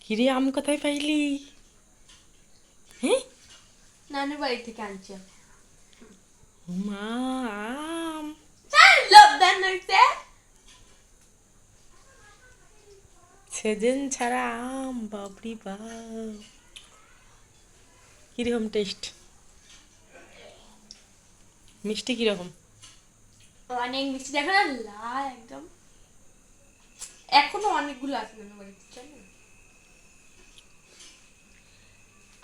কিরে আম কোথায় পাইলি? হ্যাঁ, নানুর বাড়ি থেকে আনছি। মা আম লবদান হইছে। সেজেন ছাড়া আম, বাবরি বাপ। কিরকম টেস্ট? মিষ্টি কিরকম? অনেক মিষ্টি, দেখো না লাল একদম। এখনো অনেকগুলো আছে নানুর বাড়িতে, জানো?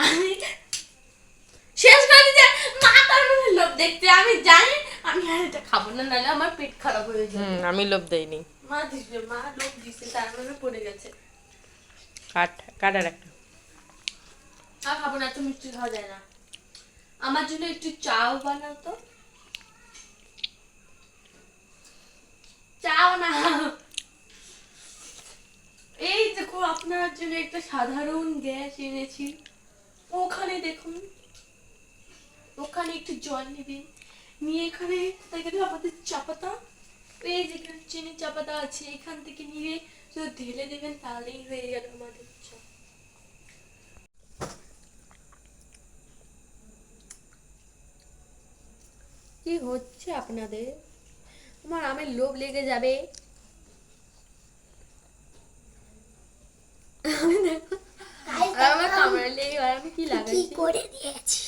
আমি শেষ করে দিতে মা তার মধ্যে লোভ দেখতে আমি জানি আমি আর এটা খাবো না, নাহলে আমার পেট খারাপ হয়ে যাবে। আমি লোভ দেইনি। মা দিছে, মা লোভ দিছে, তার মানে পড়ে গেছে। কাট কাট আর একটা। আর খাবো না, এত মিষ্টি খাওয়া যায় না। আমার জন্য একটু চাও বানাও তো। চাও না। এই দেখো আপনার জন্য একটা সাধারণ গ্যাস এনেছি। ওখানে দেখুন, ওখানে একটু জল নেবেন, নিয়ে এখানে দেখেন আমাদের চা পাতা, এই যেখানে চিনি চা পাতা আছে এখান থেকে নিয়ে শুধু ঢেলে দেবেন, তাহলেই হয়ে গেল আমাদের চা। কি হচ্ছে আপনাদের? আমার আমের লোভ লেগে যাবে। আমি দেখো আর আমার কামড়ে লেগে আর আমি কি লাগাচ্ছি করে দিয়েছি।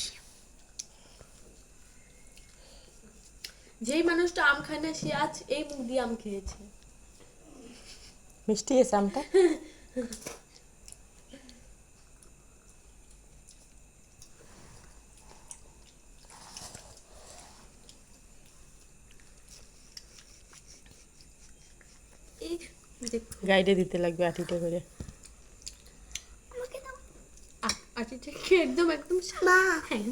যেই মানুষটা আম খায় না সে আজ এই মুখ দিয়ে আম খেয়েছে। মিষ্টি এসে আমটা? এই দেখো গাইডে দিতে লাগবে আটিটা করে। আমাকে দাও। আচ্ছা ঠিক একদম একদম মা হ্যাঁ।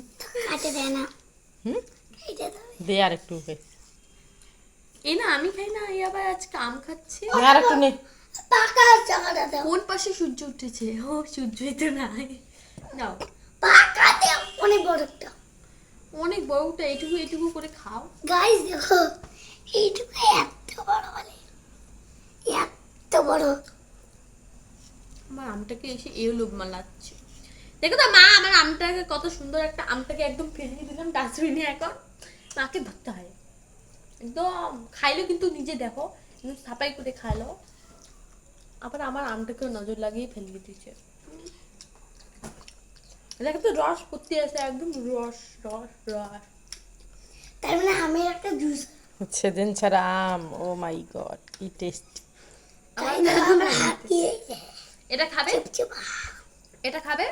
কাটে দেয় না। হুম, কেটে দাও। দে আর একটু ওকে। এই না আমি খাই না, এই আবার আজকে আম খাচ্ছে। নে আর একটু নে। পাকা চাকাটা দাও। কোন পাশে সূর্য উঠেছে? ও সূর্যই তো নাই। নাও পাকা দাও, অনেক বড় একটা। অনেক বড়টা, এইটুকু এইটুকু করে খাও। গাইস দেখো, এইটুকু এত বড় বলে, এত বড়। আমার আমটাকে এসে এও লোভ মালাচ্ছে। দেখো তো মা আমার আমটাকে কত সুন্দর একটা আমটাকে একদম ফেলিয়ে দিলাম ডাস্টবিনে। এখন মাকে ধরতে হয় একদম। খাইলো কিন্তু নিজে দেখো একদম সাপাই করে খাইলো। আবার আমার আমটাকে নজর লাগিয়ে ফেলিয়ে দিচ্ছে। দেখো তো রস করতে আছে একদম, রস রস রস। তার মানে আমের একটা জুস। সেজেন ছাড়া আম, ও মাই গড কি টেস্ট। তাই না, আমরা হাত দিয়ে এটা খাবে? চিপচিপা। এটা খাবে?